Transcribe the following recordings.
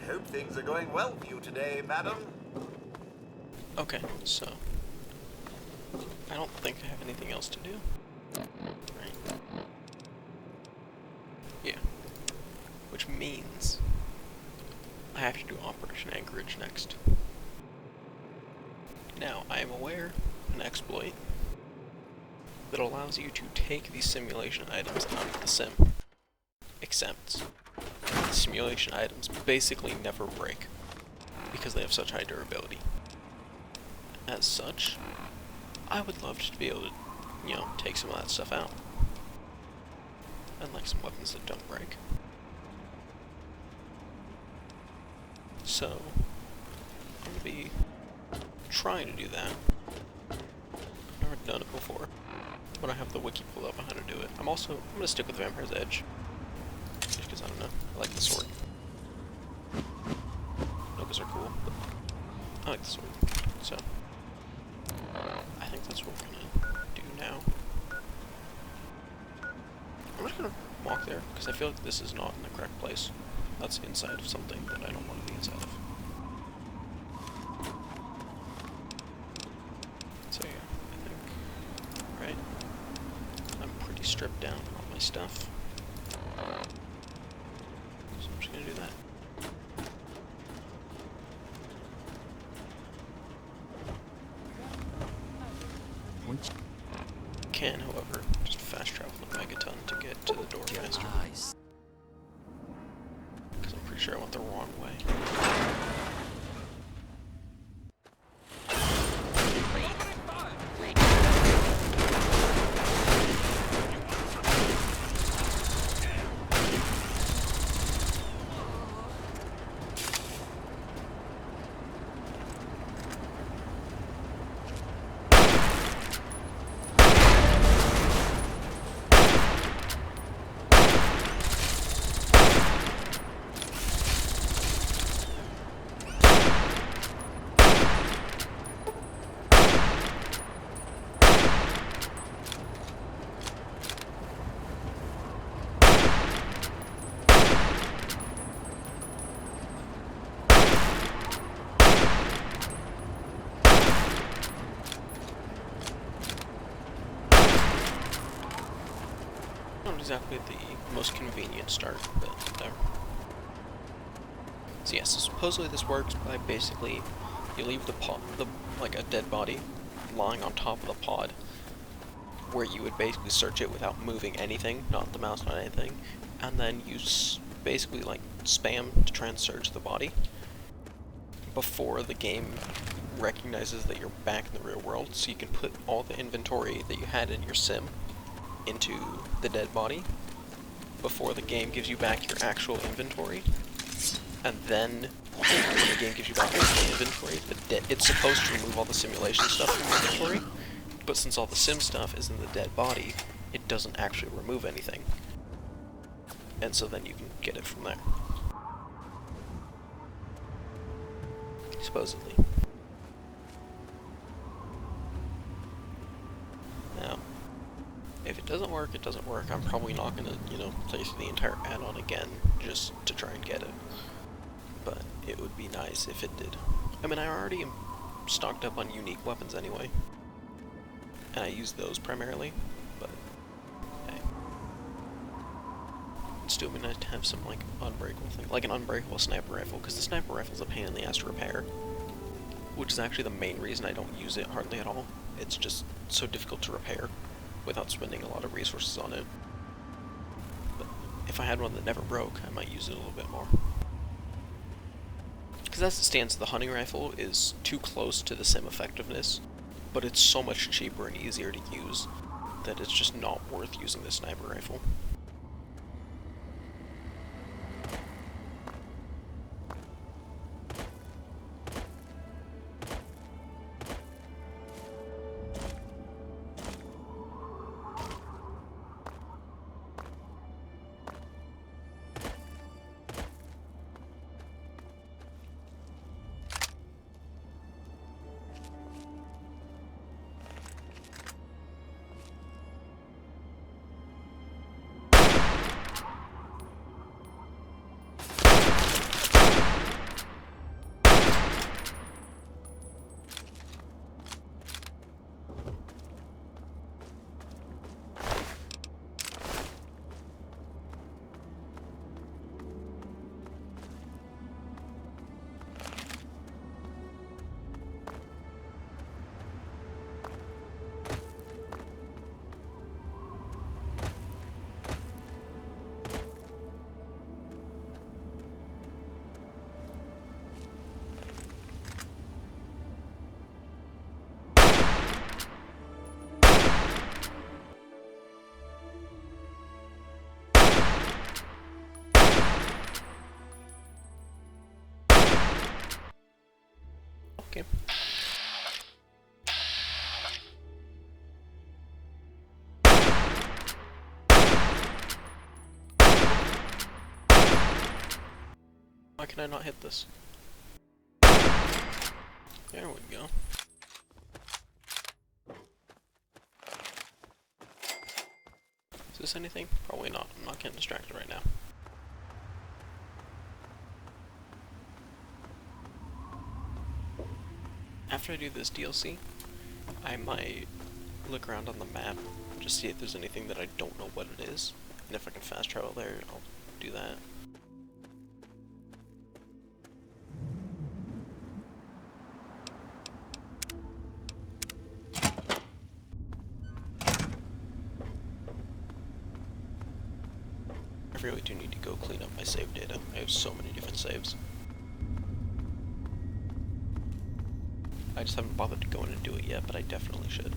hope things are going well for you today, madam. Okay, so I don't think I have anything else to do. Right. Yeah. Which means I have to do Operation Anchorage next. Now, I am aware of an exploit that allows you to take these simulation items out of the sim. Except, the simulation items basically never break, because they have such high durability. As such, I would love to be able to, you know, take some of that stuff out. Unlike some weapons that don't break. So, I'm going to be trying to do that. I've never done it before, but I have the wiki pulled up on how to do it. I'm going to stick with Vampire's Edge. Just because, I don't know, I like the sword. Nokas are cool, but I like the sword. So, I think that's what we're gonna do now. I'm just gonna walk there, because I feel like this is not in the correct place. That's inside of something that I don't want to be inside of. So yeah, I think, right, I'm pretty stripped down on all my stuff. So I'm just gonna do that. Can, however, just fast travel the megaton to get to the door faster. Because I'm pretty sure I went the wrong way. Not exactly the most convenient start, but whatever. So yes, so supposedly this works by basically you leave the pod, like a dead body, lying on top of the pod, where you would basically search it without moving anything, not the mouse, not anything, and then you basically like spam to try and search the body before the game recognizes that you're back in the real world, so you can put all the inventory that you had in your sim into the dead body before the game gives you back your actual inventory, and then when the game gives you back your actual inventory, it's supposed to remove all the simulation stuff from your inventory, but since all the sim stuff is in the dead body, it doesn't actually remove anything, and so then you can get it from there. Supposedly. Now, if it doesn't work, it doesn't work. I'm probably not gonna, you know, play through the entire add-on again just to try and get it. But it would be nice if it did. I mean, I already am stocked up on unique weapons anyway, and I use those primarily, but hey. It'd still be nice to have some, like, unbreakable thing, like an unbreakable sniper rifle, because the sniper rifle's a pain in the ass to repair, which is actually the main reason I don't use it hardly at all. It's just so difficult to repair without spending a lot of resources on it. But if I had one that never broke, I might use it a little bit more. Because as it stands, the hunting rifle is too close to the sim effectiveness, but it's so much cheaper and easier to use that it's just not worth using the sniper rifle. game. Why can I not hit this? There we go. Is this anything? Probably not. I'm not getting distracted right now. After I do this DLC, I might look around on the map, just see if there's anything that I don't know what it is, and if I can fast travel there, I'll do that. I really do need to go clean up my save data. I have so many different saves. I just haven't bothered to go in and do it yet, but I definitely should.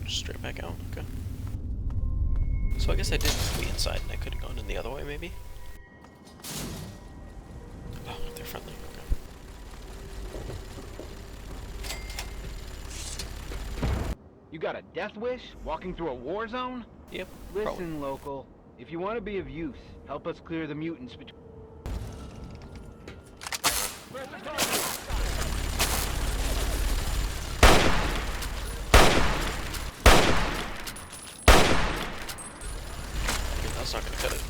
Straight back out, okay. So I guess I didn't have to be inside and I could have gone in the other way, maybe? Oh, they're friendly, okay. You got a death wish? Walking through a war zone? Yep, Listen, probably. local. If you want to be of use, help us clear the mutants between... That's not gonna cut it.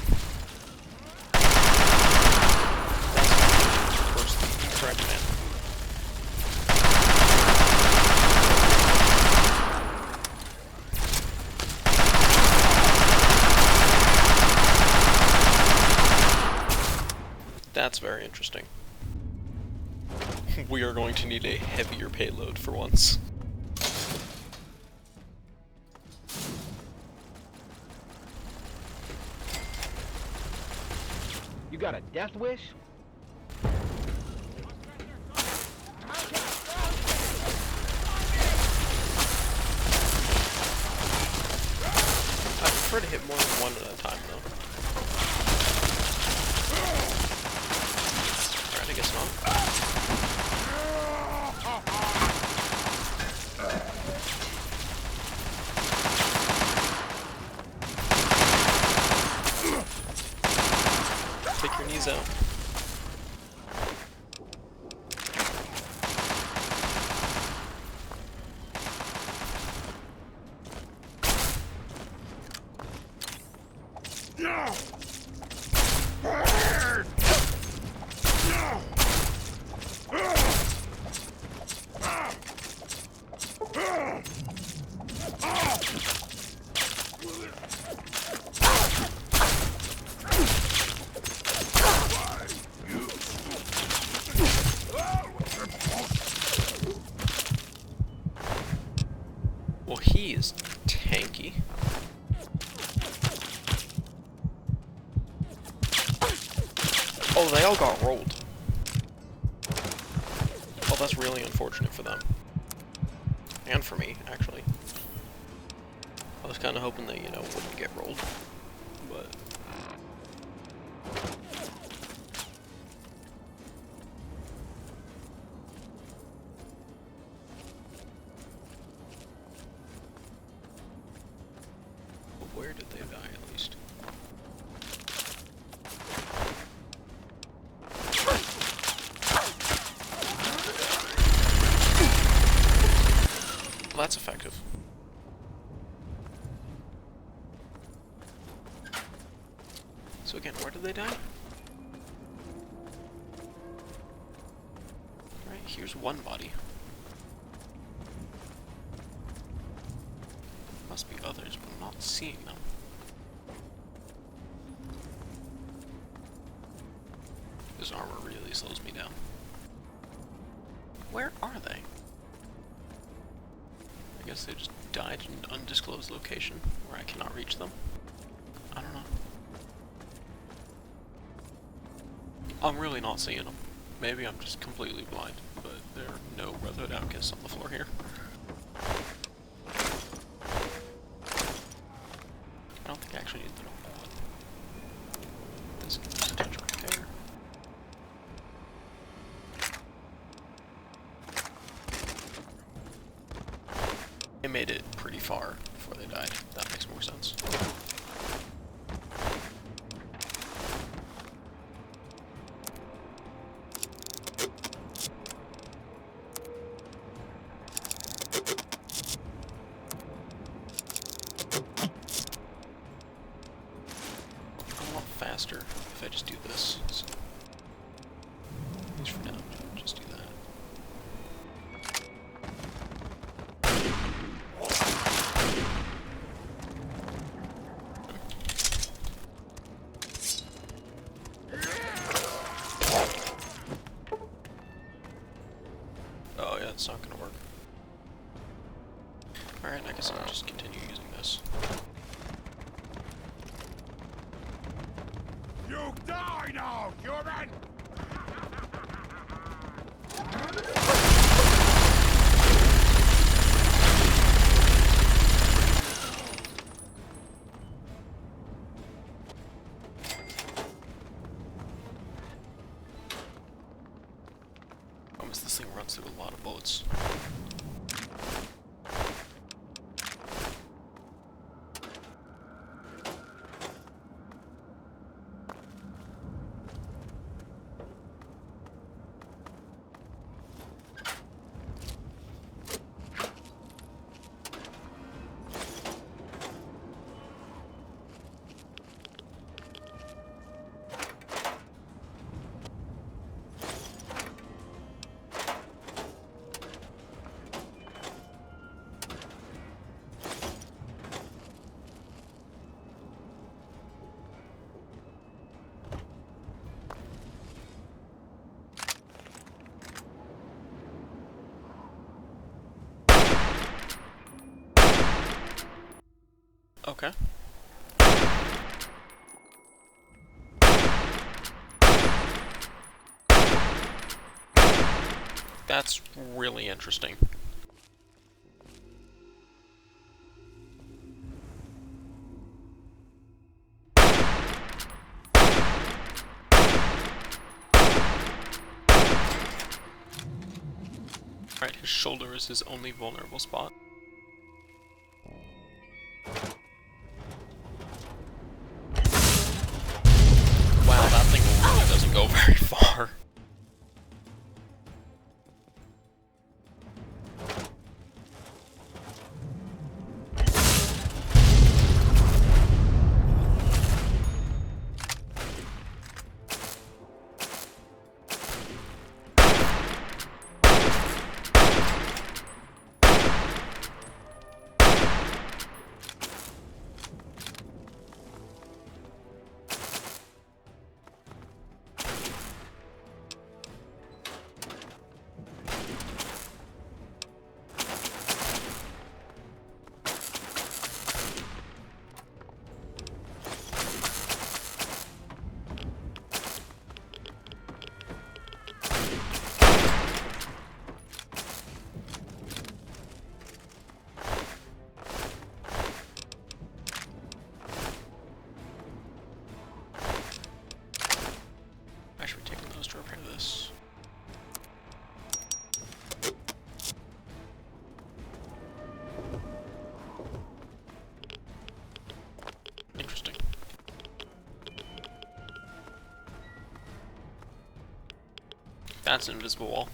That's worse than the correct man. That's very interesting. We are going to need a heavier payload for once. You got a death wish? I prefer to hit more than one at a time, though. Alright, I guess not. Take your knees out. Well, he is tanky. Oh, they all got rolled. Well, that's really unfortunate for them. And for me, actually. I was kind of hoping they, you know, wouldn't get rolled. But... where did they die, at least? Well, that's effective. So again, where did they die? Right, here's one body. Must be others, but I'm not seeing them. really slows me down. Where are they? I guess they just died in an undisclosed location where I cannot reach them. I don't know. I'm really not seeing them. Maybe I'm just completely blind, but there are no Brotherhood outcasts on the floor here. I don't think I actually need to know that. This can just touch repair. They made it pretty far before they died. That makes more sense. Faster if I just do this. So, at least for now, just do that. Oh yeah, it's not gonna work. Alright, I guess I'll just continue using this. You die now, human! This thing runs through a lot of bullets. Okay. That's really interesting. Alright, his shoulder is his only vulnerable spot. Wow, that thing really doesn't go very far. I should be taking those to repair this. Interesting. That's an invisible wall.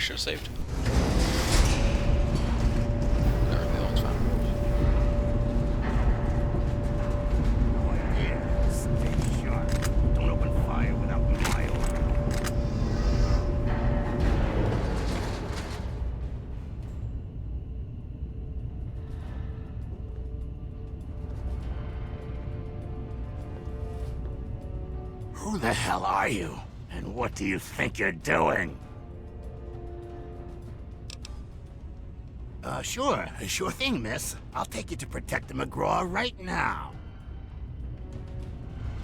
should have saved. There we go, it's fine. Oh yeah, stay sharp. Don't open fire without my order. Who the hell are you? And what do you think you're doing? Sure thing, miss. I'll take you to Protector McGraw right now.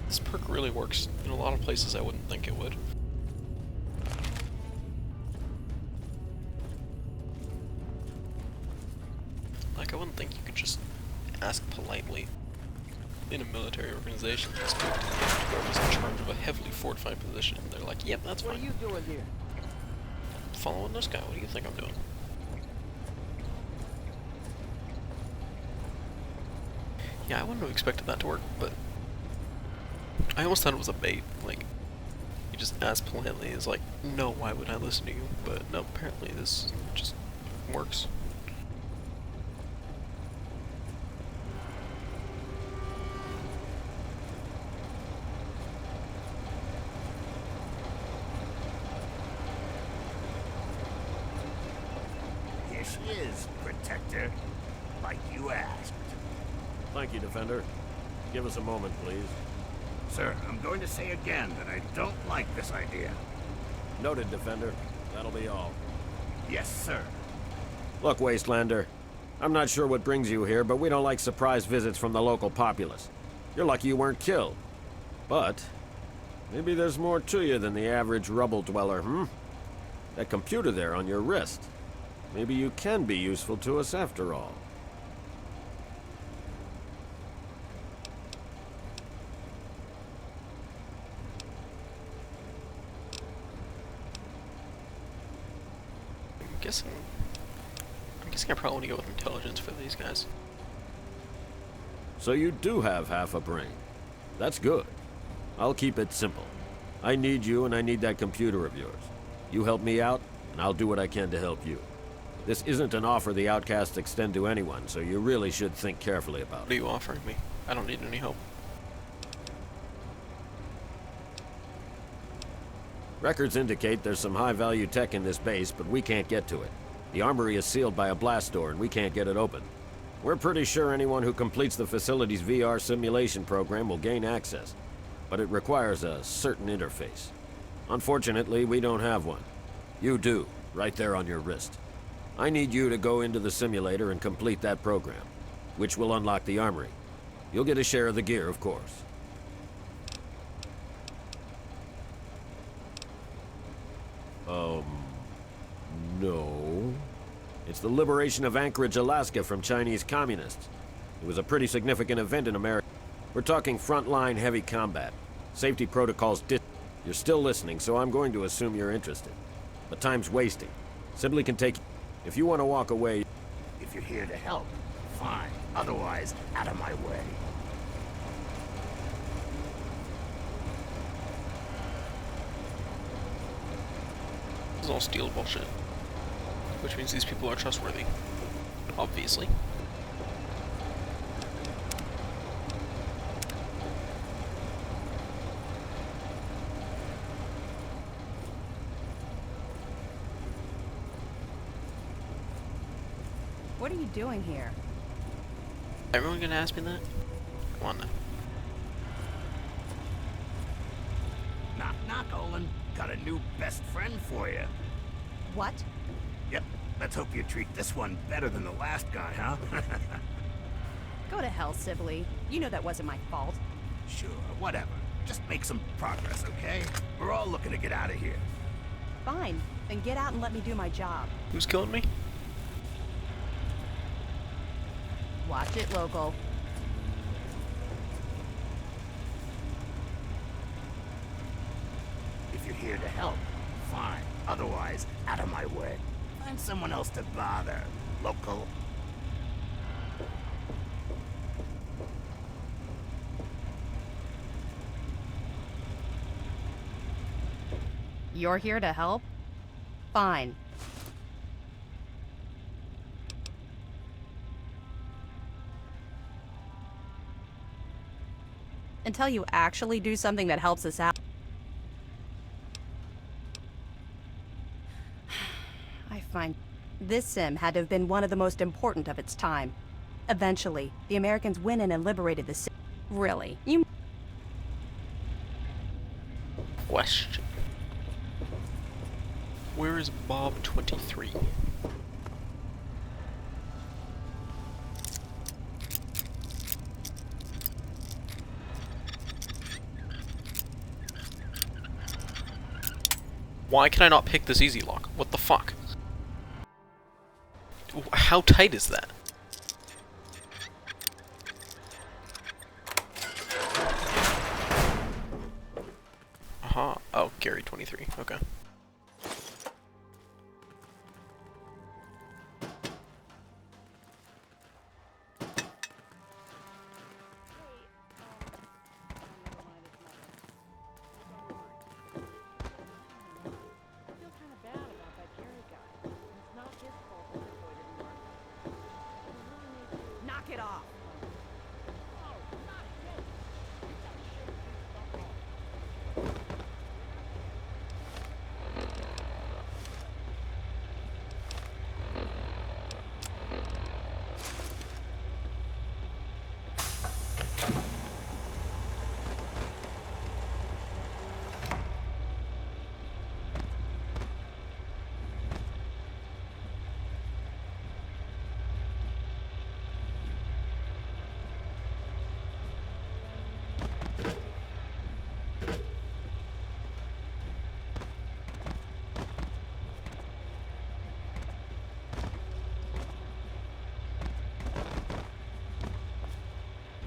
This perk really works in a lot of places I wouldn't think it would. Like, I wouldn't think you could just ask politely in a military organization to speak to the whoever's in charge of a heavily fortified position. They're like, yep, that's fine. What are you doing here? Following this guy, what do you think I'm doing? Yeah, I wouldn't have expected that to work, but I almost thought it was a bait. Like, you just ask politely, it's like, no, why would I listen to you? But no, apparently this just works. Here she is, Protector. Like you asked. Thank you, Defender. Give us a moment, please. Sir, I'm going to say again that I don't like this idea. Noted, Defender. That'll be all. Yes, sir. Look, Wastelander, I'm not sure what brings you here, but we don't like surprise visits from the local populace. You're lucky you weren't killed. But maybe there's more to you than the average rubble dweller, hmm? That computer there on your wrist. Maybe you can be useful to us after all. I'm guessing I probably want to go with intelligence for these guys. So you do have half a brain. That's good. I'll keep it simple. I need you and I need that computer of yours. You help me out, and I'll do what I can to help you. This isn't an offer the outcasts extend to anyone, so you really should think carefully about What are it. you offering me? I don't need any help. Records indicate there's some high-value tech in this base, but we can't get to it. The armory is sealed by a blast door, and we can't get it open. We're pretty sure anyone who completes the facility's VR simulation program will gain access, but it requires a certain interface. Unfortunately, we don't have one. You do, right there on your wrist. I need you to go into the simulator and complete that program, which will unlock the armory. You'll get a share of the gear, of course. No. It's the liberation of Anchorage, Alaska from Chinese communists. It was a pretty significant event in America. We're talking frontline heavy combat. Safety protocols You're still listening, so I'm going to assume you're interested. But time's wasting. Simply can take... If you want to walk away... If you're here to help, fine. Otherwise, out of my way. This is all steel bullshit. Which means these people are trustworthy. Obviously. What are you doing here? Everyone gonna ask me that? Come on now. Knock, knock, Olin. Got a new best friend for you. What? Yep. Let's hope you treat this one better than the last guy, huh? Go to hell, Sibley. You know that wasn't my fault. Sure, whatever. Just make some progress, okay? We're all looking to get out of here. Fine. Then get out and let me do my job. Who's killing me? Watch it, local. If you're here to help, fine. Otherwise, out of my way. Find someone else to bother, local. You're here to help? Fine. until you actually do something that helps us out. I find this sim had to have been one of the most important of its time. Eventually, the Americans went in and liberated the sim. Really? You... Question. Where is Bob 23? Why can I not pick this easy lock? What the fuck? How tight is that? Aha. Oh, Gary 23. Okay. Knock it off!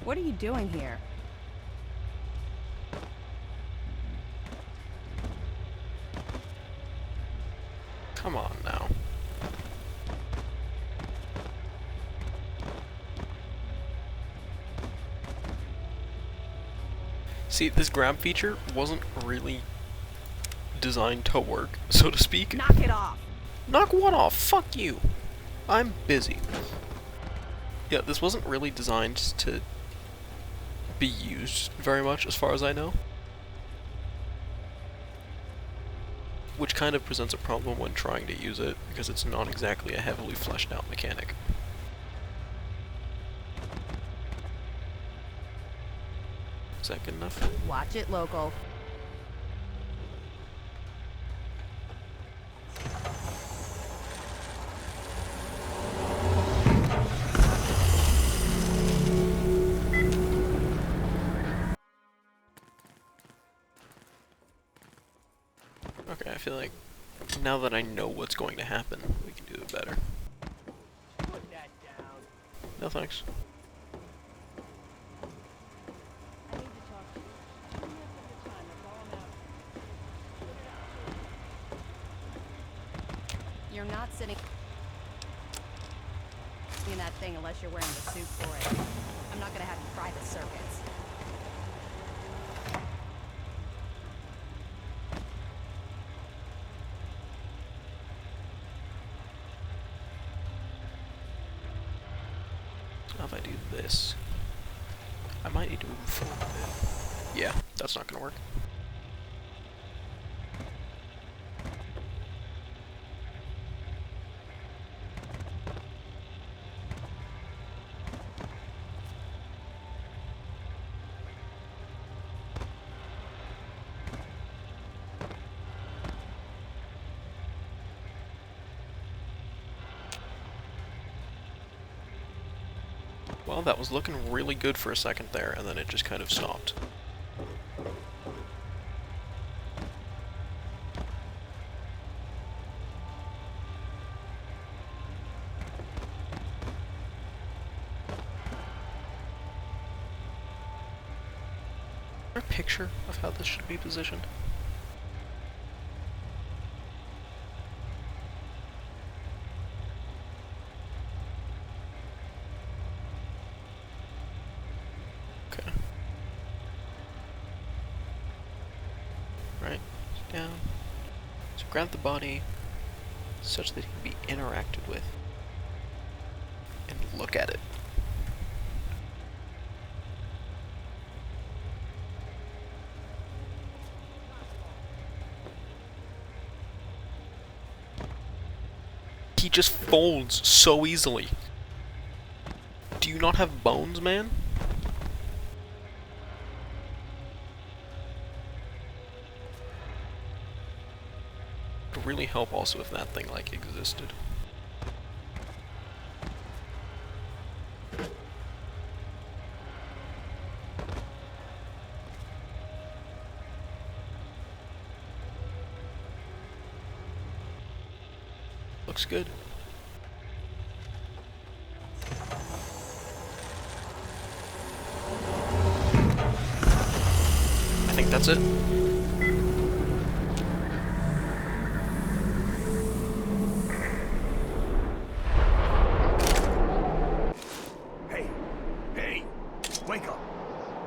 What are you doing here? Come on now. See, this grab feature wasn't really designed to work, so to speak. Knock it off! Knock what off? Fuck you. I'm busy. Yeah, this wasn't really designed to be used very much, as far as I know. Which kind of presents a problem when trying to use it, because it's not exactly a heavily fleshed out mechanic. Is that good enough? Watch it, local. Okay, I feel like now that I know what's going to happen, we can do it better. Put that down. No thanks. I need to talk to you. 2 minutes at a time, that's all I'm asking. You're not sitting in that thing unless you're wearing the suit for it. I'm not gonna have you fry the circuits. Now if I do this, I might need to move forward a bit. Yeah, that's not gonna work. Well, that was looking really good for a second there, and then it just kind of stopped. Is there a picture of how this should be positioned? Okay. Right, down. So grab the body such that it can be interacted with. And look at it. He just folds so easily. Do you not have bones, man? It would really help also if that thing, like, existed. Looks good. I think that's it. Hey, wake up.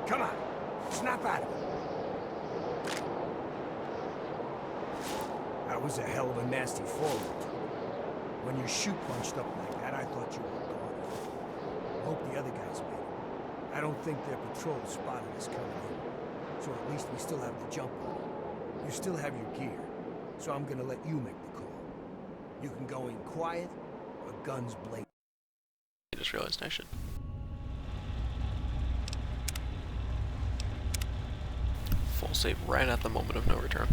Come on, snap out of it. That was a hell of a nasty fall. When your shoe punched up like that, I thought you were gone. I hope the other guys made it. I don't think their patrol spotted us coming in. So at least we still have the jump on it. You still have your gear, so I'm gonna let you make the call. You can go in quiet, or guns blazing. I just realized I should. Full save right at the moment of no return.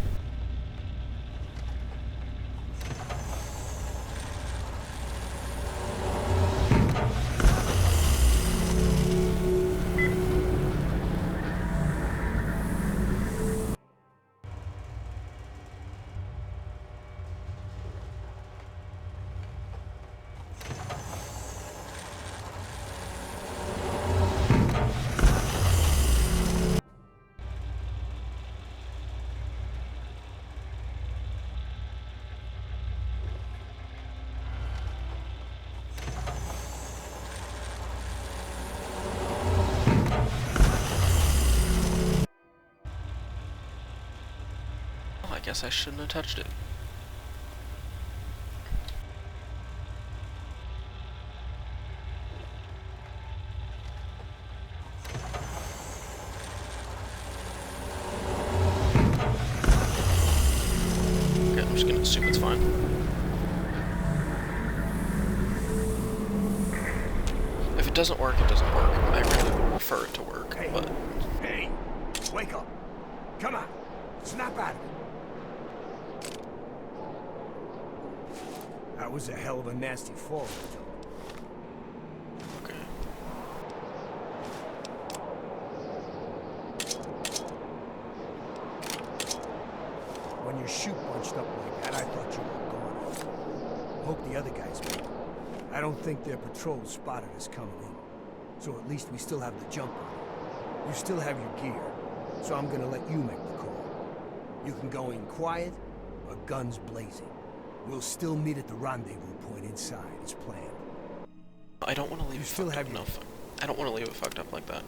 I guess I shouldn't have touched it. Okay, I'm just gonna assume it's fine. If it doesn't work, it doesn't work. I really would prefer it to work, but... Hey, wake up. Come on, snap out of it. That was a hell of a nasty fall. Okay. When your shoe punched up like that, I thought you were gone. Hope the other guys made it. I don't think their patrol spotted us coming in. So at least we still have the jump on it. You still have your gear, so I'm gonna let you make the call. You can go in quiet, or guns blazing. We'll still meet at the rendezvous point inside, as planned. I don't want to leave You it still fucked have up your... enough. I don't want to leave it fucked up like that.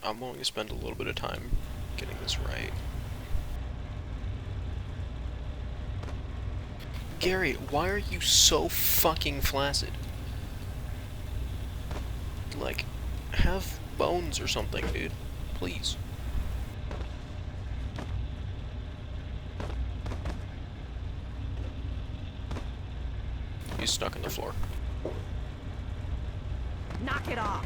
I'm willing to spend a little bit of time getting this right. Gary, why are you so fucking flaccid? Like, have bones or something, dude. Please. He's stuck in the floor. Knock it off!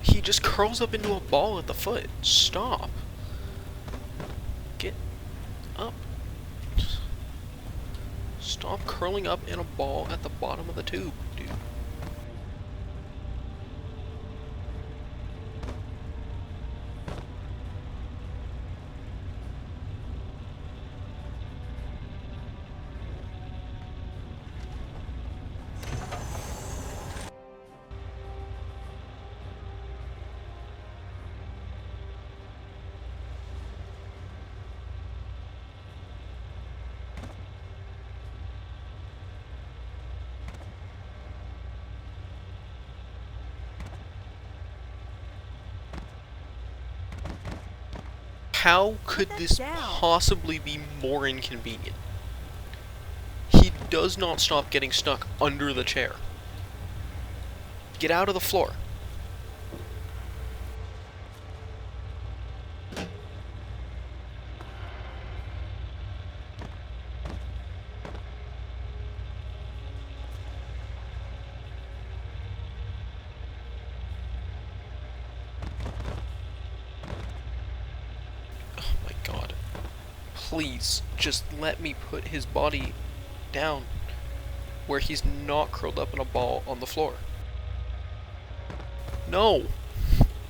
He just curls up into a ball at the foot. Stop. Get up. Stop curling up in a ball at the bottom of the tube, dude. How could Put that this down. possibly be more inconvenient? He does not stop getting stuck under the chair. Get out of the floor. Oh my god. Please, just let me put his body down where he's not curled up in a ball on the floor. No!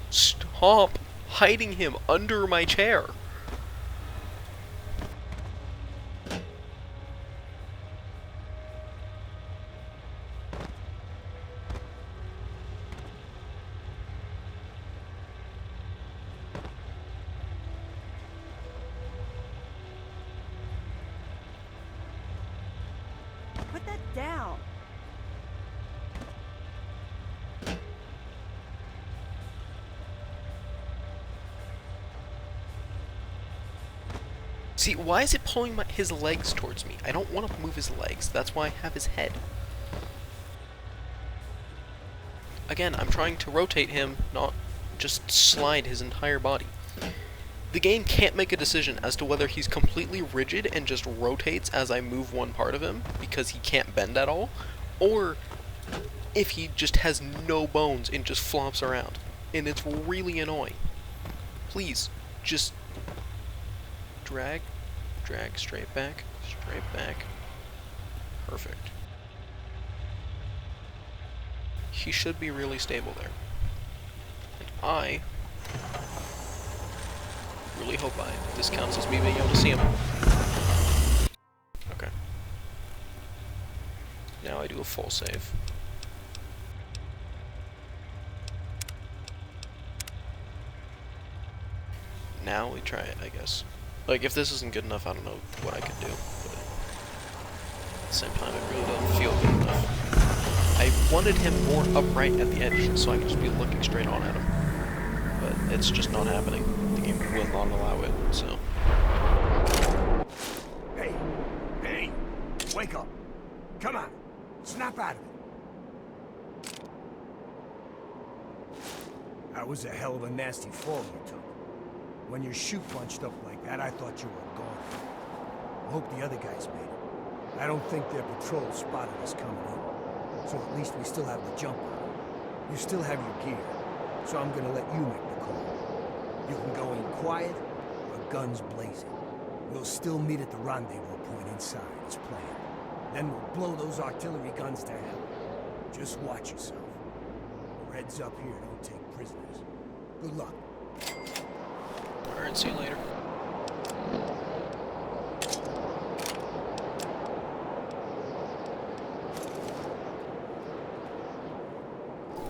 Stop hiding him under my chair! Put that down. See, why is it pulling his legs towards me? I don't want to move his legs. That's why I have his head. Again, I'm trying to rotate him, not just slide his entire body. The game can't make a decision as to whether he's completely rigid and just rotates as I move one part of him because he can't bend at all, or if he just has no bones and just flops around. And it's really annoying. Please, just drag, straight back, perfect. He should be really stable there. And I really hope this counts as me being able to see him. Okay. Now I do a full save. Now we try it, I guess. Like, if this isn't good enough, I don't know what I could do, but at the same time, it really doesn't feel good enough. I wanted him more upright at the edge, so I could just be looking straight on at him. But it's just not happening. The game will not allow it, so... Hey! Wake up! Come on! Snap out of it! That was a hell of a nasty fall you took. When your chute bunched up like that, I thought you were gone. I hope the other guys made it. I don't think their patrol spotted us coming in. So at least we still have the jump on them. You still have your gear, so I'm gonna let you make the call. You can go in quiet, or guns blazing. We'll still meet at the rendezvous point inside, as planned. Then we'll blow those artillery guns to hell. Just watch yourself. Reds up here don't take prisoners. Good luck. Alright, see you later.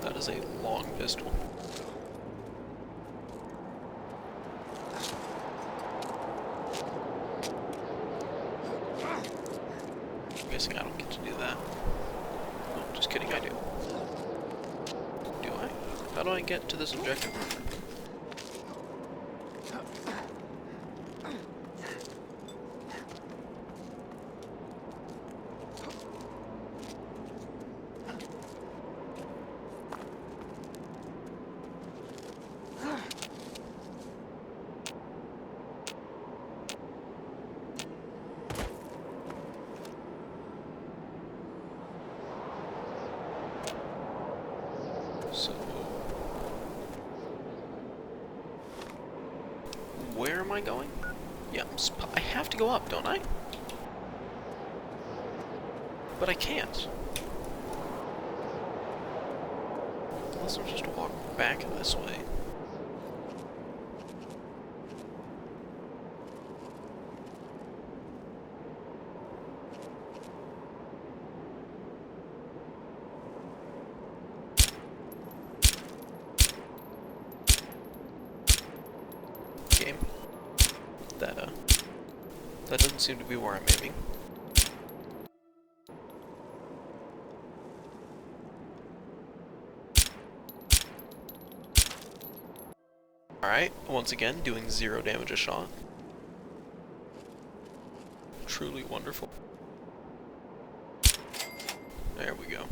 That is a long pistol. I'm guessing I don't get to do that. No, just kidding, I do. Do I? How do I get to this objective? So, where am I going? Yeah, I have to go up, don't I? But I can't. Unless I'm just walk back this way. Game. That doesn't seem to be where I'm aiming. Alright, once again, doing 0 damage a shot. Truly wonderful. There we go.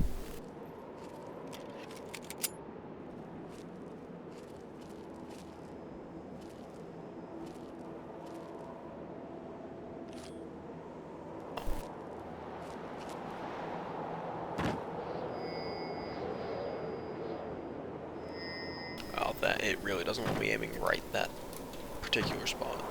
Oh, that it really doesn't want me aiming right that particular spot.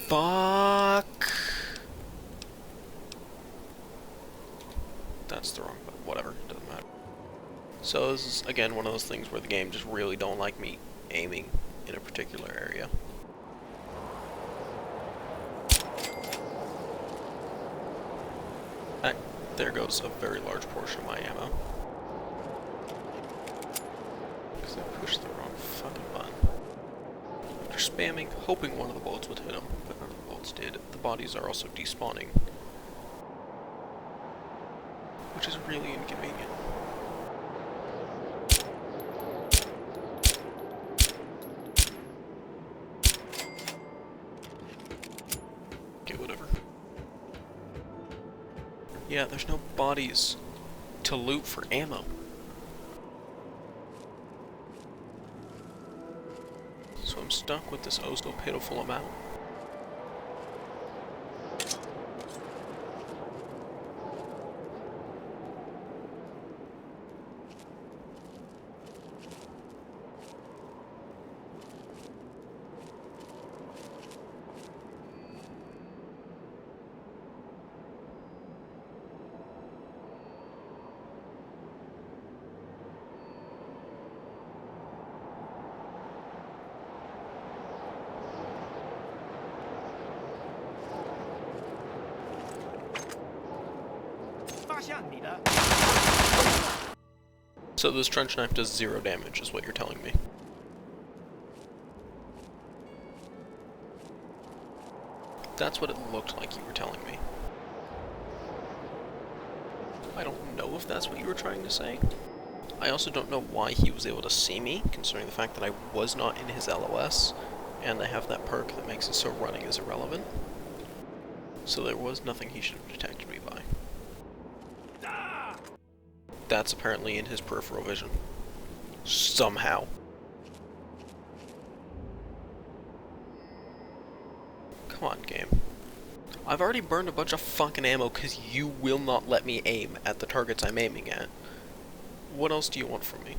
Fuck. That's the wrong button. Whatever, doesn't matter. So this is again one of those things where the game just really don't like me aiming in a particular area. There goes a very large portion of my ammo. Because I pushed the wrong fucking button. After spamming, hoping one of the bullets would hit him, but none of the bullets did. The bodies are also despawning, which is really inconvenient. Okay, whatever. Yeah, there's no bodies to loot for ammo. So I'm stuck with this oh so pitiful amount. So this trench knife does 0 damage, is what you're telling me. That's what it looked like you were telling me. I don't know if that's what you were trying to say. I also don't know why he was able to see me, considering the fact that I was not in his LOS, and I have that perk that makes it so running is irrelevant. So there was nothing he should have detected me by. That's apparently in his peripheral vision. Somehow. Come on, game. I've already burned a bunch of fucking ammo because you will not let me aim at the targets I'm aiming at. What else do you want from me?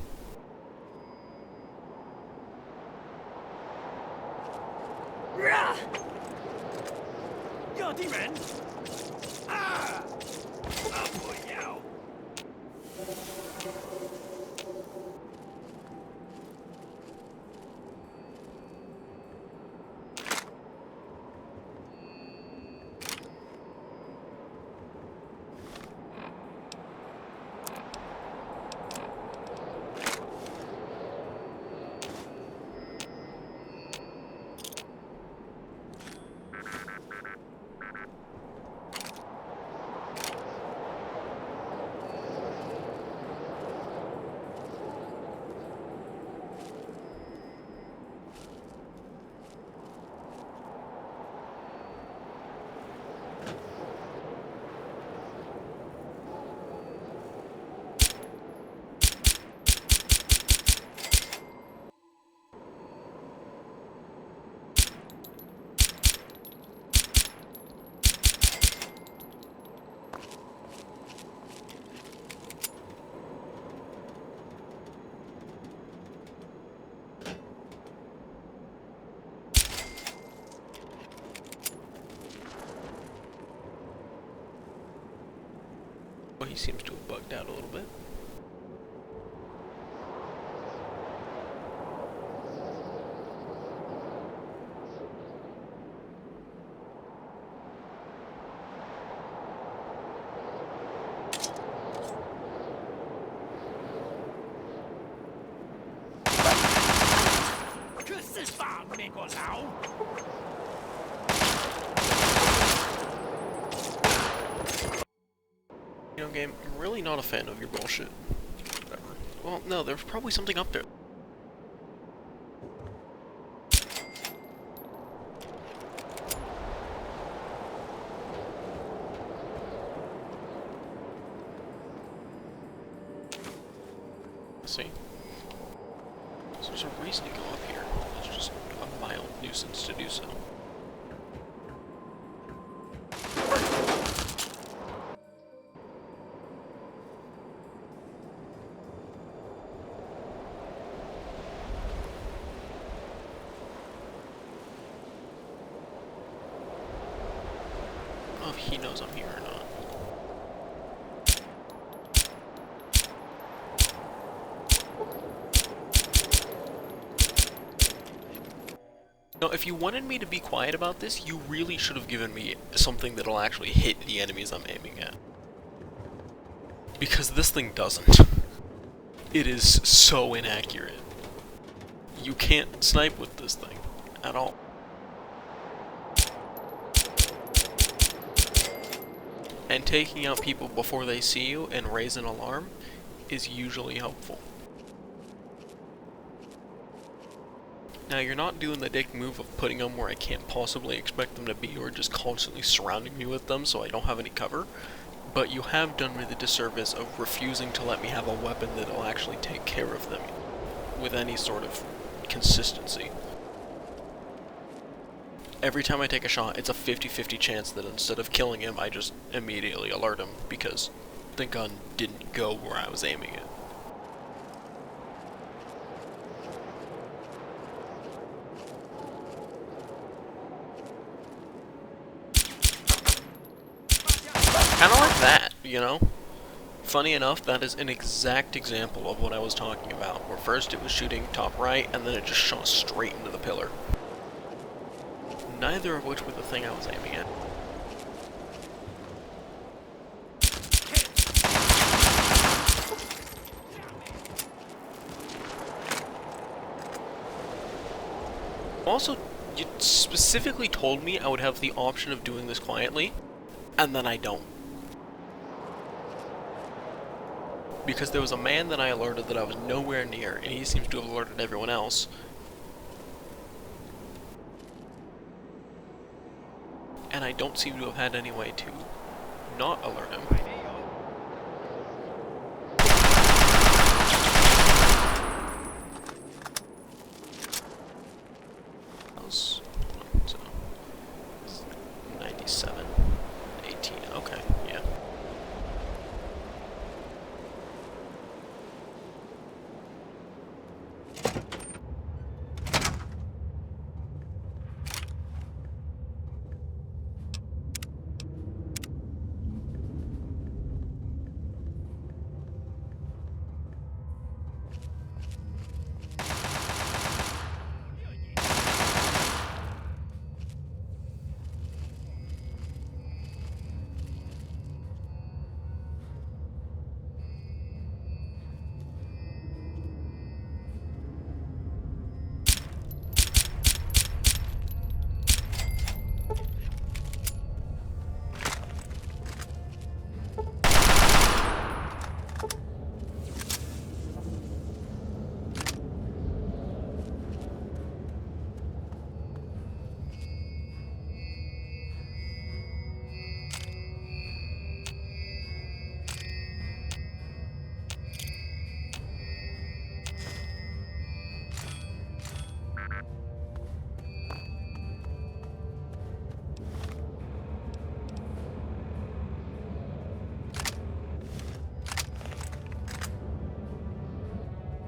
Well, he seems to have bugged out a little bit. You know, game, I'm really not a fan of your bullshit. Whatever. Well, no, there's probably something up there. See? So there's a reason to go up here. It's just a mild nuisance to do so. I don't know if he knows I'm here or not. No, if you wanted me to be quiet about this, you really should have given me something that'll actually hit the enemies I'm aiming at. Because this thing doesn't. It is so inaccurate. You can't snipe with this thing at all. And taking out people before they see you and raise an alarm is usually helpful. Now, you're not doing the dick move of putting them where I can't possibly expect them to be, or just constantly surrounding me with them so I don't have any cover, but you have done me the disservice of refusing to let me have a weapon that'll actually take care of them with any sort of consistency. Every time I take a shot, it's a 50-50 chance that instead of killing him, I just immediately alert him, because the gun didn't go where I was aiming it. Kinda like that, you know? Funny enough, that is an exact example of what I was talking about, where first it was shooting top right, and then it just shot straight into the pillar. Neither of which were the thing I was aiming at. Also, you specifically told me I would have the option of doing this quietly, and then I don't. Because there was a man that I alerted that I was nowhere near, and he seems to have alerted everyone else. And I don't seem to have had any way to not alert him. That was... so... 97... 18, okay, yeah.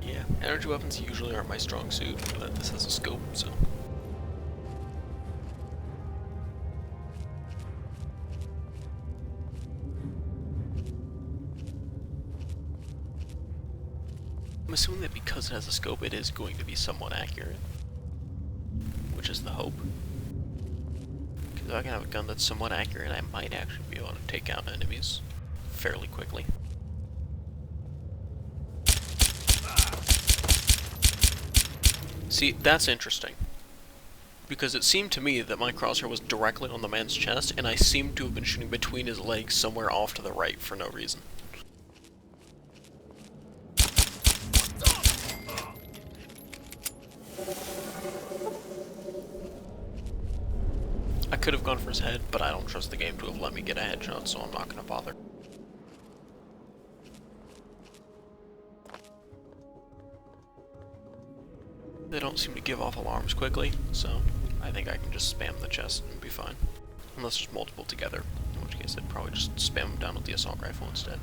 Yeah, energy weapons usually aren't my strong suit, but this has a scope, so... I'm assuming that because it has a scope, it is going to be somewhat accurate. Which is the hope. Because if I can have a gun that's somewhat accurate, I might actually be able to take out enemies fairly quickly. See, that's interesting. because it seemed to me that my crosshair was directly on the man's chest, and I seemed to have been shooting between his legs somewhere off to the right for no reason. I could have gone for his head, but I don't trust the game to have let me get a headshot, so I'm not going to bother. They don't seem to give off alarms quickly, so I think I can just spam the chest and be fine. Unless there's multiple together, in which case I'd probably just spam them down with the assault rifle instead.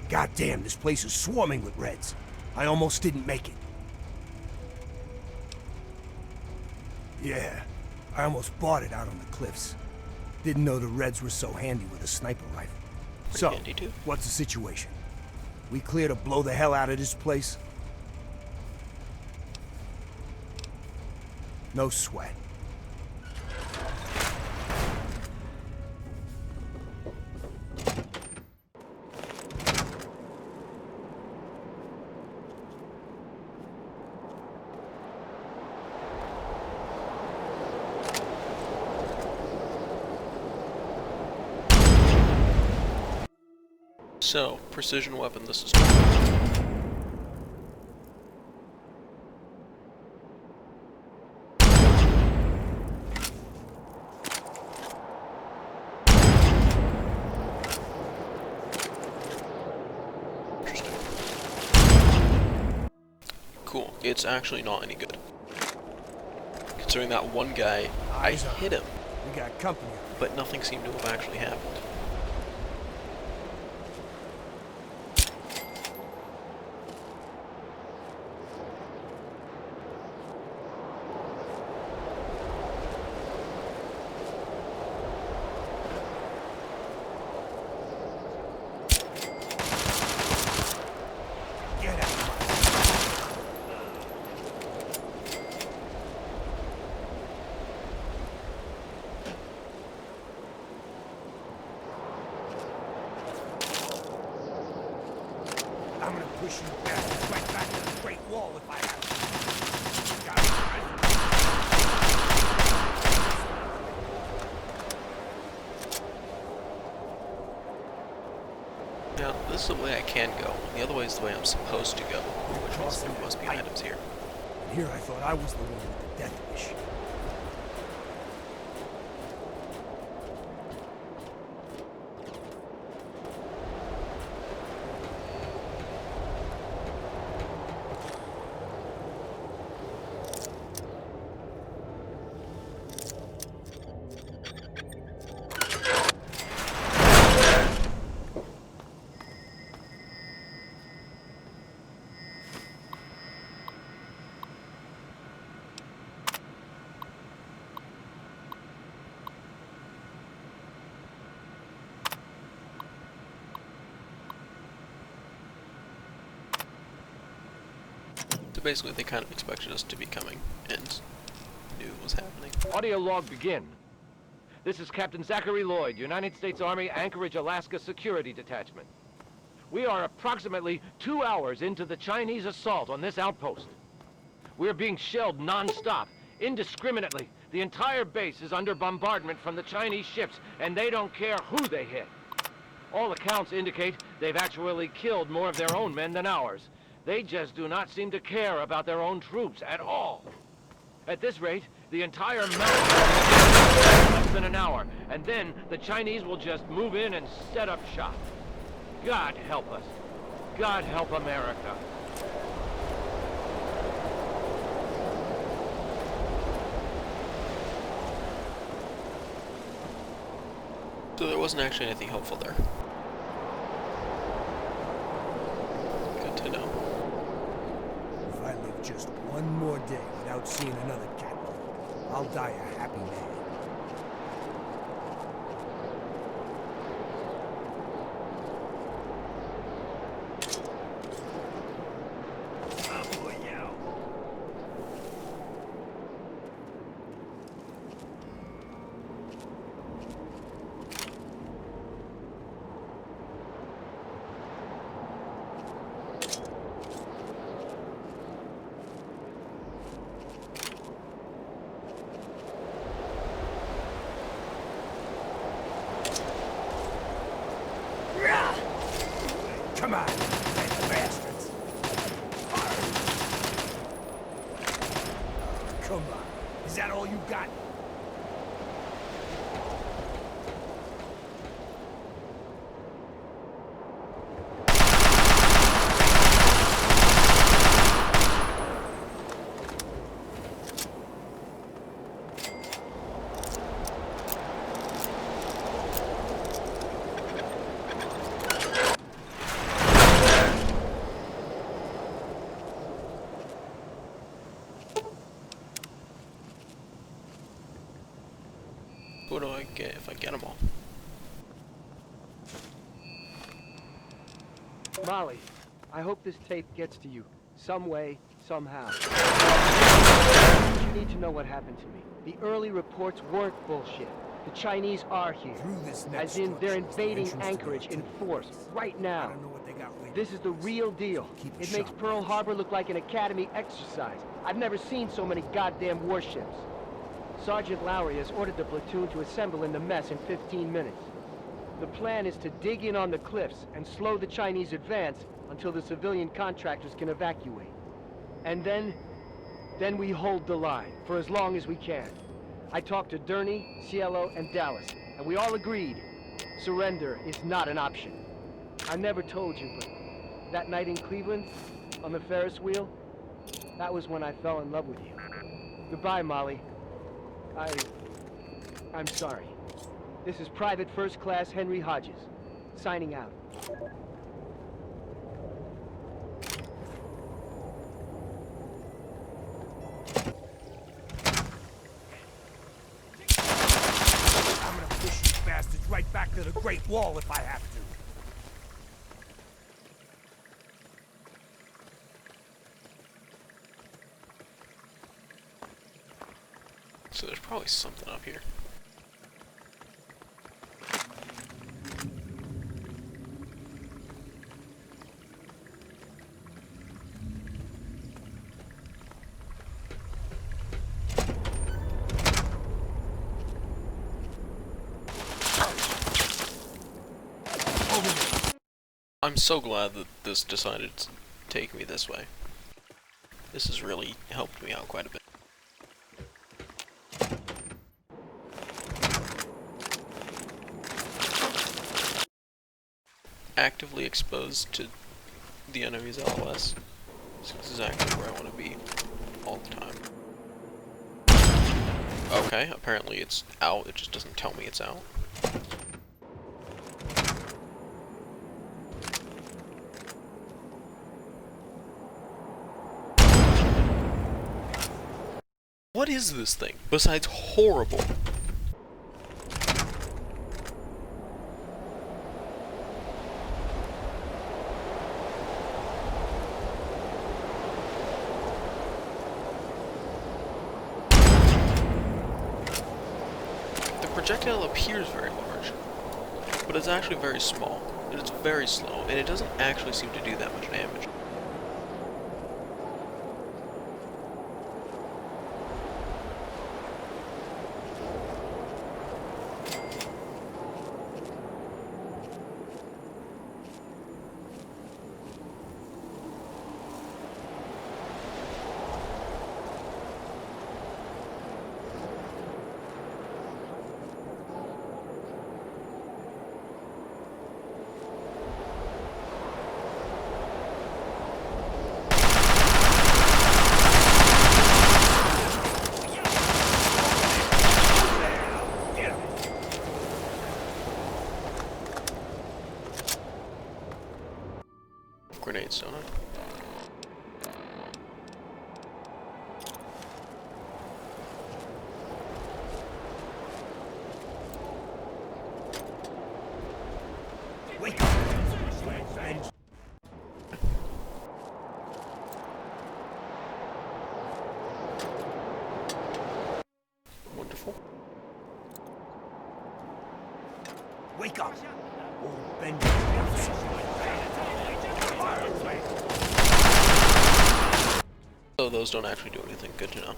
God damn, this place is swarming with Reds. I almost didn't make it. Yeah, I almost bought it out on the cliffs. Didn't know the Reds were so handy with a sniper rifle. So, handy too. what's the situation? We clear to blow the hell out of this place? No sweat. So, precision weapon, this is interesting. Cool. It's actually not any good. Considering that one guy, I hit him, We got company. but nothing seemed to have actually happened. Get out. I'm gonna push you bastards right back to the Great Wall if I have to. Got it, Now, this is the way I can go, and the other way is the way I'm supposed to go, which means there must be items here. And here I thought I was the one with the death wish. So basically, they kind of expected us to be coming, and knew it was happening. Audio log begin. This is Captain Zachary Lloyd, United States Army, Anchorage, Alaska Security Detachment. We are approximately 2 hours into the Chinese assault on this outpost. We're being shelled non-stop, indiscriminately. The entire base is under bombardment from the Chinese ships, and they don't care who they hit. All accounts indicate they've actually killed more of their own men than ours. They just do not seem to care about their own troops at all. At this rate, the entire mountain will be in less than an hour, and then the Chinese will just move in and set up shop. God help us. God help America. So there wasn't actually anything helpful there. Good to know. If I live just one more day without seeing another cat, I'll die a happy man. Come on, you bastards. Come on. Is that all you got? What do I get if I get them all? Molly, I hope this tape gets to you. Some way, somehow. You need to know what happened to me. The early reports weren't bullshit. The Chinese are here. Through this next As in, they're structure is the invading entrance to the Anchorage in artillery force, base. right I now. don't know what they got waiting This is for the us. real deal. Keep it It makes sharp, Pearl boys. Harbor look like an academy exercise. I've never seen so many goddamn warships. Sergeant Lowry has ordered the platoon to assemble in the mess in 15 minutes. The plan is to dig in on the cliffs and slow the Chinese advance until the civilian contractors can evacuate. And then we hold the line for as long as we can. I talked to Durney, Cielo, and Dallas, and we all agreed surrender is not an option. I never told you, but that night in Cleveland, on the Ferris wheel, that was when I fell in love with you. Goodbye, Molly. I'm sorry. This is Private First Class Henry Hodges, signing out. I'm gonna push you bastards right back to the Great Wall if I have to. So there's probably something up here. I'm so glad that this decided to take me this way. This has really helped me out quite a bit. Actively exposed to the enemy's LOS. This is exactly where I want to be all the time. Okay, apparently it's out, it just doesn't tell me it's out. What is this thing, besides horrible? The projectile appears very large, but it's actually very small, and it's very slow, and it doesn't actually seem to do that much damage. Grenades, don't I? Wake up! And Wonderful. wake up! Old Ben. So those don't actually do anything, good to know.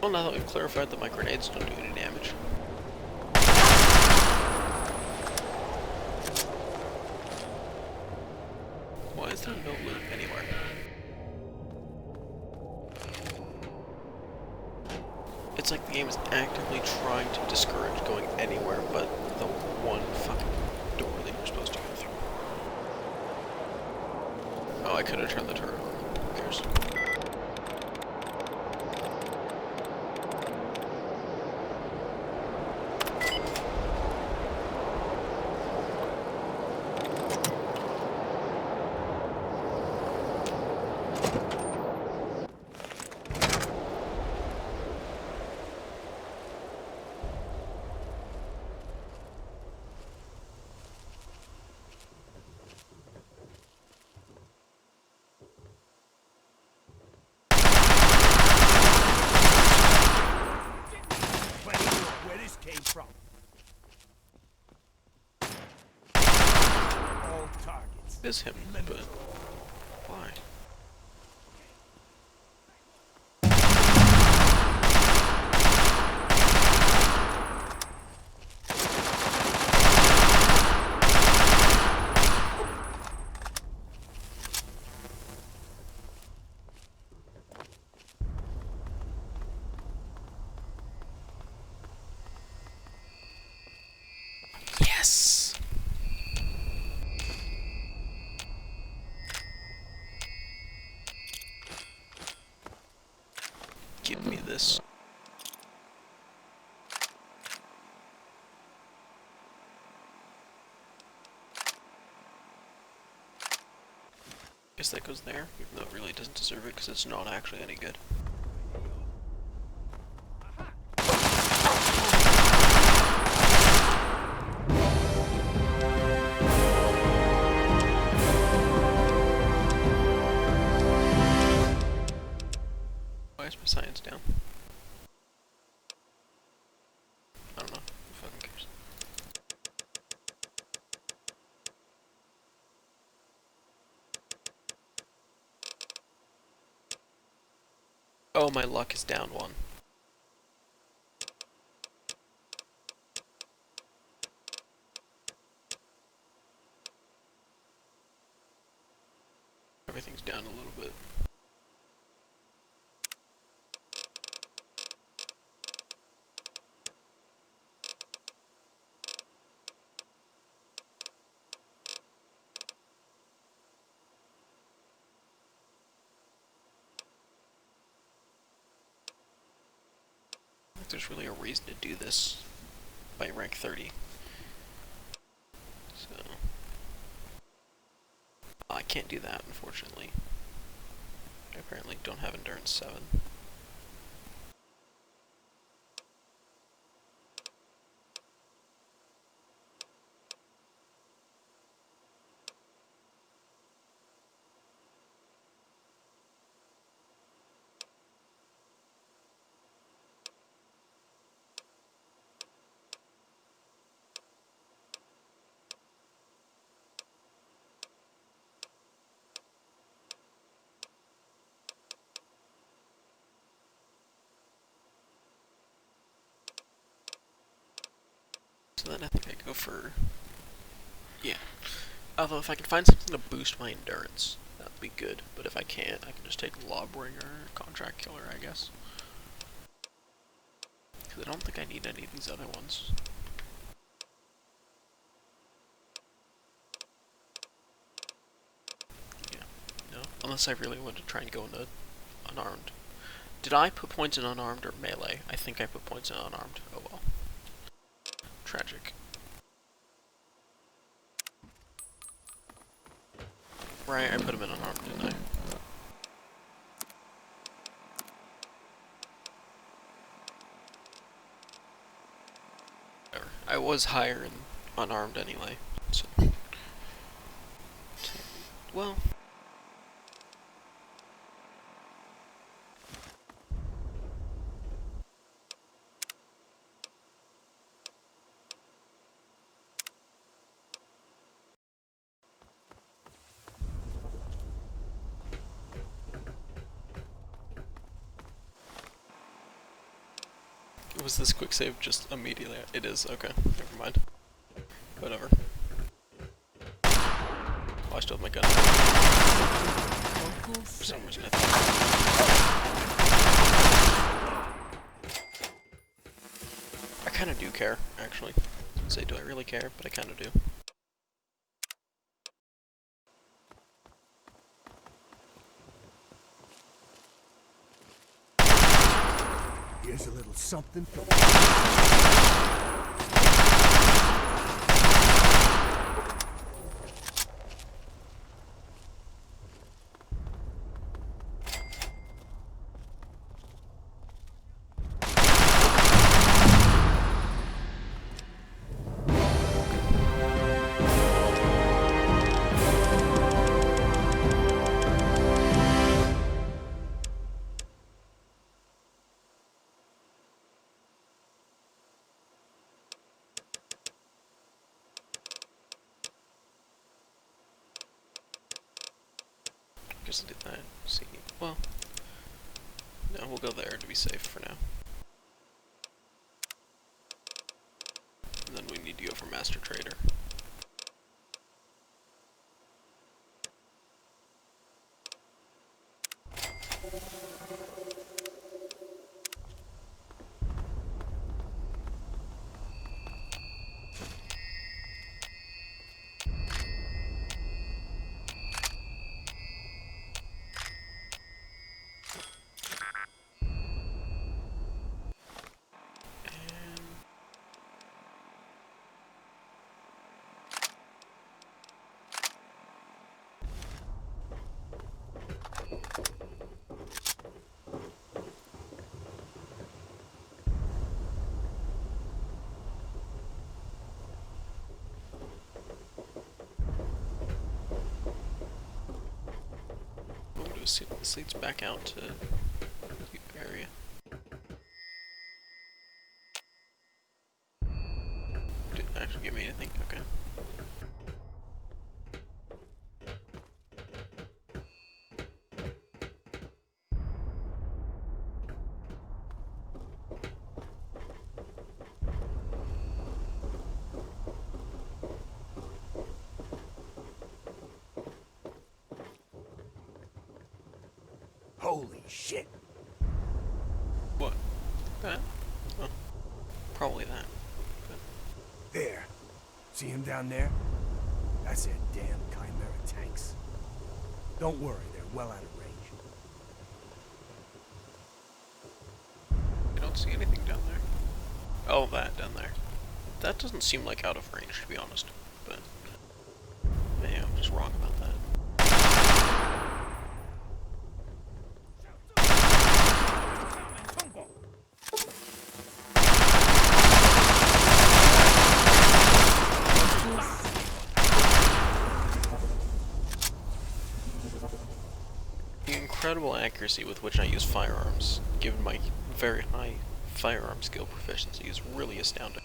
Well, now that we've clarified that my grenades don't do any damage. Why is there no loot anywhere? It's like the game is actively trying to discourage going anywhere but the one fucking door that you're supposed to go through. Oh, I could have turned the turret on. Who cares? Where this came from. All targets. It is him, but why? Yes! Give me this. Guess that goes there, even though it really doesn't deserve it because it's not actually any good. Why is my science down? I don't know. Who fucking cares? Oh, my luck is down 1. Everything's down a little bit. I think there's really a reason to do this by rank 30. So I can't do that, unfortunately. I apparently don't have endurance 7. So then I think I go for... yeah. Although if I can find something to boost my endurance, that would be good. But if I can't, I can just take Lawbringer or Contract Killer, I guess. Because I don't think I need any of these other ones. Yeah. No. Unless I really want to try and go into unarmed. Did I put points in unarmed or melee? I think I put points in unarmed. Oh well. Tragic. Right, I put him in unarmed, didn't I? Whatever. I was higher in unarmed anyway, so... well... Was this quick save just immediately? It is, okay. Never mind. Whatever. Oh, I still have my gun. For some reason, I kinda do care, actually. I would say, do I really care? But I kinda do. Here's a little something from... Guess I did that. See, well, no, we'll go there to be safe for now. And then we need to go for Master Trader. This leads back out to the area. Didn't actually give me anything, okay. Holy shit! What? That? Oh. Probably that. But There. See him down there? That's their damn Chimera tanks. Don't worry, they're well out of range. I don't see anything down there. Oh, that down there. That doesn't seem like out of range, to be honest. But maybe I'm just wrong about that. The incredible accuracy with which I use firearms, given my very high firearm skill proficiency, is really astounding.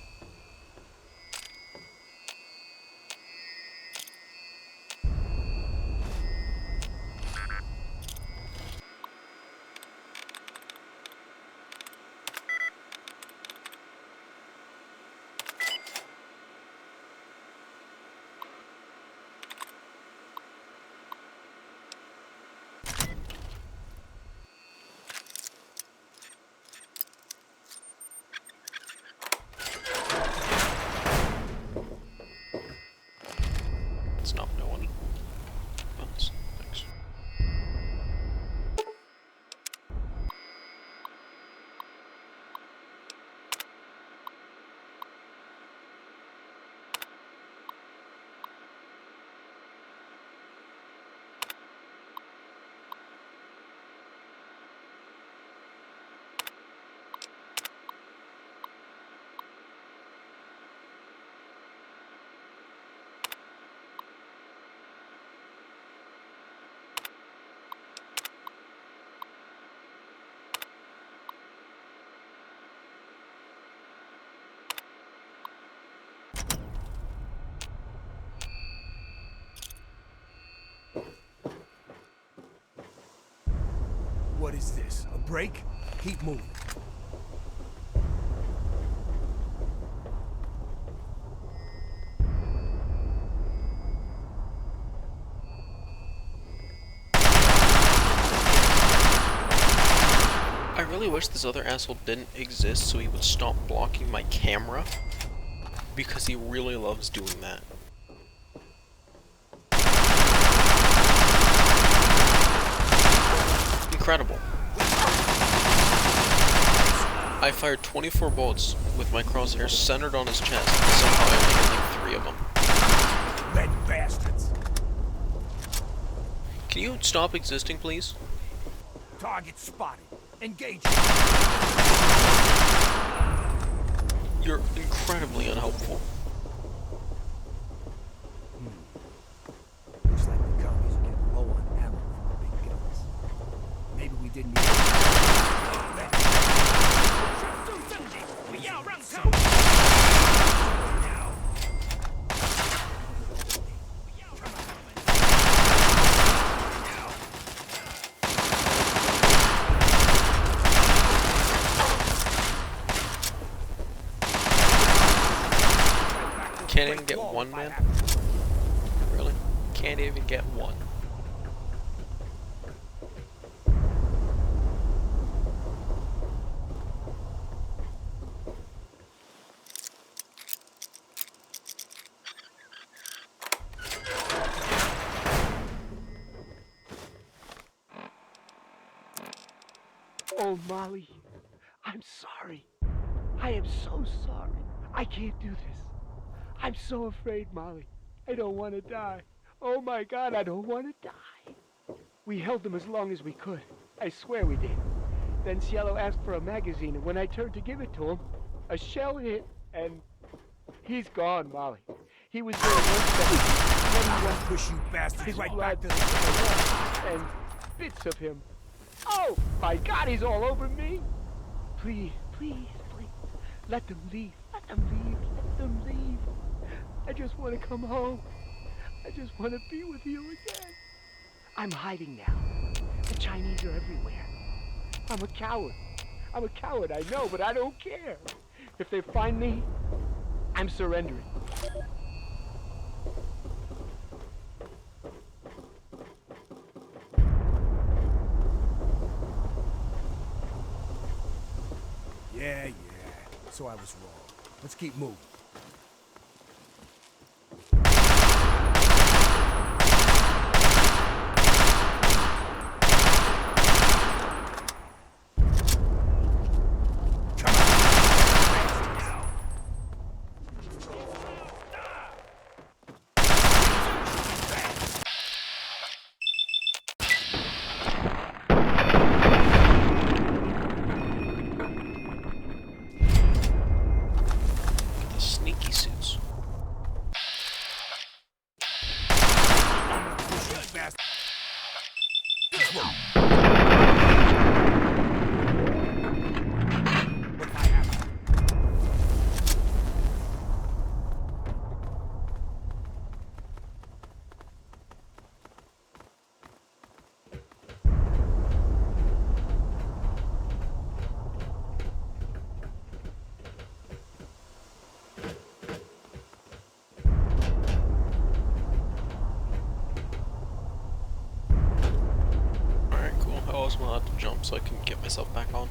What is this? A break? Keep moving. really wish this other asshole didn't exist so he would stop blocking my camera, because he really loves doing that. Incredible. I fired 24 bullets with my crosshairs centered on his chest, and somehow I only hit like 3 of them. Red bastards. Can you stop existing, please? Target spotted. Engage. You're incredibly unhelpful. Looks like the commies are getting low on ammo for the big guns. Maybe we didn't even... Can't even get one, man? Really? Can't even get one. Oh, Molly, I'm sorry. I am so sorry. I can't do this. I'm so afraid, Molly. I don't want to die. Oh my God, I don't want to die. We held them as long as we could. I swear we did. Then Cielo asked for a magazine, and when I turned to give it to him, a shell hit, and he's gone, Molly. He was there once. Push you bastards His right blood back to the... and bits of him. Oh my God, he's all over me. Please, please, please, let them leave. Let them leave. Let them leave. I just want to come home. I just want to be with you again. I'm hiding now. The Chinese are everywhere. I'm a coward. I'm a coward, I know, but I don't care. If they find me, I'm surrendering. Yeah. So I was wrong. Let's keep moving. Sneaky suits. I'm allowed to jump so I can get myself back on.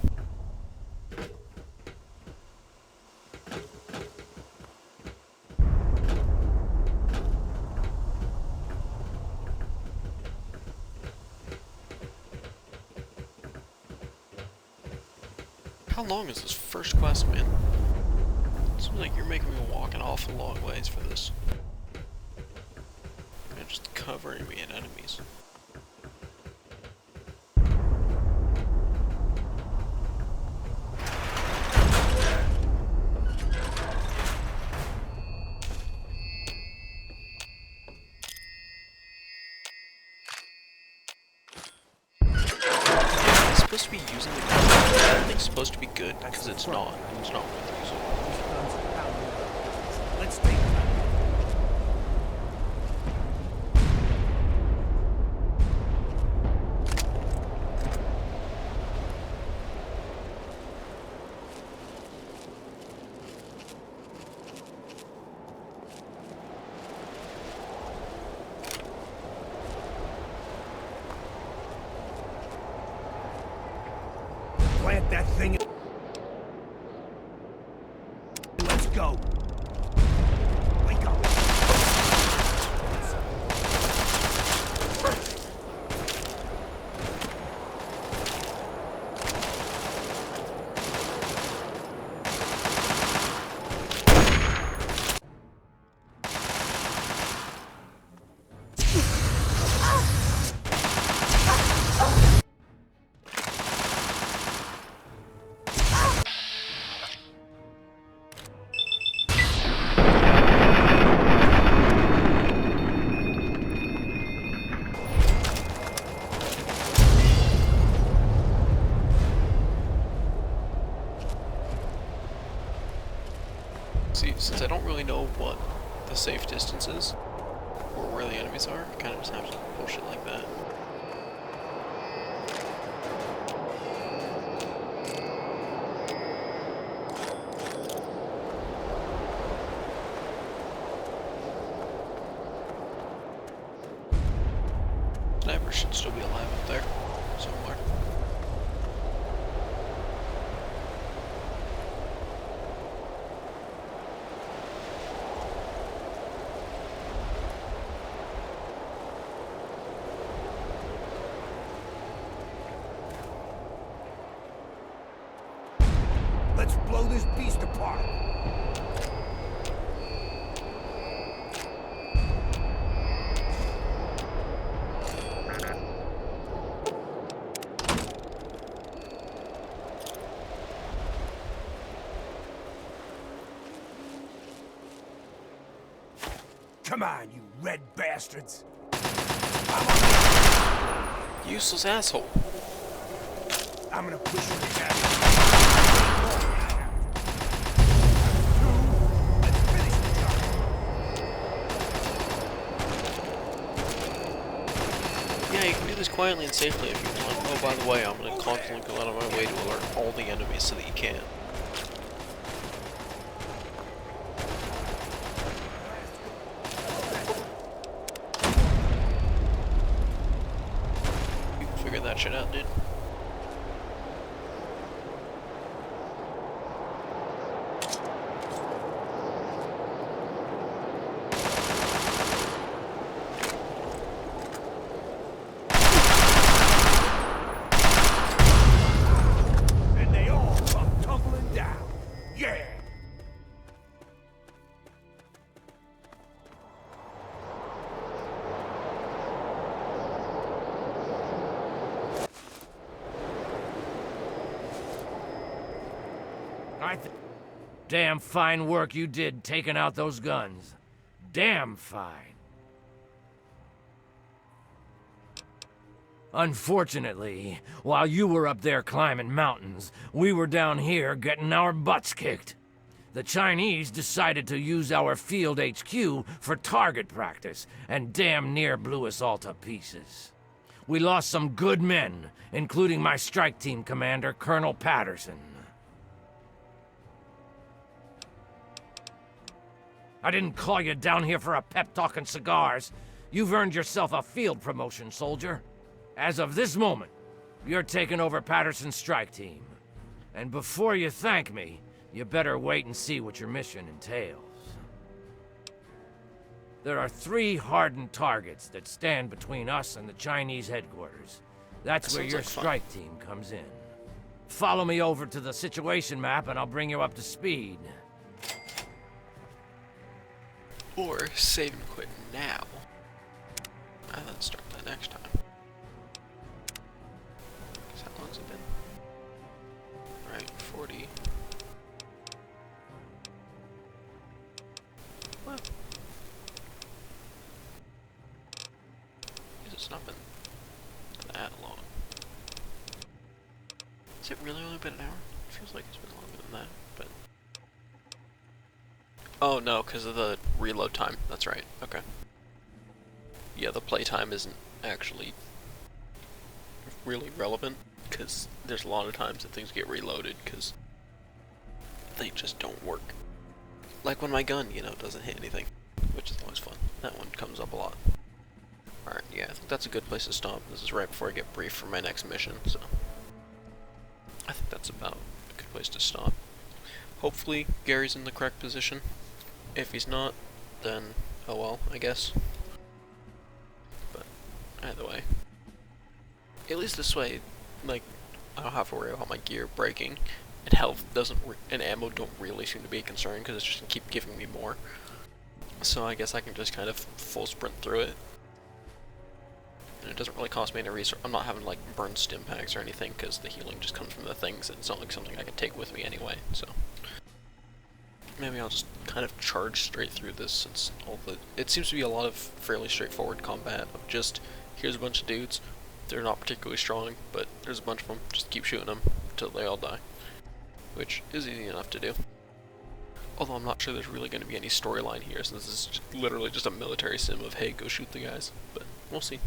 How long is this first quest, man? It seems like you're making me walk an awful long ways for this. You're just covering me in enemies. Supposed to be using the gun. That thing's supposed to be good because it's not. It's not worth using. Let's take it. Plant that thing. Let's go. Wake up. See, since I don't really know what the safe distance is, or where the enemies are, I kind of just have to push it like that. Sniper should still be alive up there, somewhere. Let's blow this beast apart. Come on, you red bastards. Useless asshole. I'm gonna push you to death. Yeah, you can do this quietly and safely if you want. Oh, by the way, I'm going to constantly go out of my way to alert all the enemies so that you can't. You can figure that shit out, dude. Damn fine work you did taking out those guns. Damn fine. Unfortunately, while you were up there climbing mountains, we were down here getting our butts kicked. The Chinese decided to use our field HQ for target practice, and damn near blew us all to pieces. We lost some good men, including my strike team commander, Colonel Patterson. I didn't call you down here for a pep talk and cigars. You've earned yourself a field promotion, soldier. As of this moment, you're taking over Patterson's strike team. And before you thank me, you better wait and see what your mission entails. There are 3 hardened targets that stand between us and the Chinese headquarters. That's where your strike team comes in. Follow me over to the situation map and I'll bring you up to speed. Or save and quit now. And then start that next time. How long's it been? Right, 40. What? It's not been that long. Has it really only been an hour? It feels like it's been longer than that, but... Oh no, because of the reload time. That's right. Okay. Yeah, the playtime isn't actually really relevant, because there's a lot of times that things get reloaded because they just don't work. Like when my gun, you know, doesn't hit anything, which is always fun. That one comes up a lot. Alright, yeah, I think that's a good place to stop. This is right before I get briefed for my next mission, so I think that's a place to stop. Hopefully Gary's in the correct position. If he's not, then oh well, I guess. But either way, at least this way, like, I don't have to worry about my gear breaking, and health and ammo don't really seem to be a concern because it's just gonna keep giving me more. So I guess I can just kind of full sprint through it. And it doesn't really cost me any resource. I'm not having to like burn stim packs or anything because the healing just comes from the things. It's not like something I can take with me anyway. So maybe I'll just kind of charge straight through this since it seems to be a lot of fairly straightforward combat of just here's a bunch of dudes. They're not particularly strong, but there's a bunch of them. Just keep shooting them until they all die, which is easy enough to do. Although I'm not sure there's really going to be any storyline here, since this is literally just a military sim of hey, go shoot the guys. But we'll see.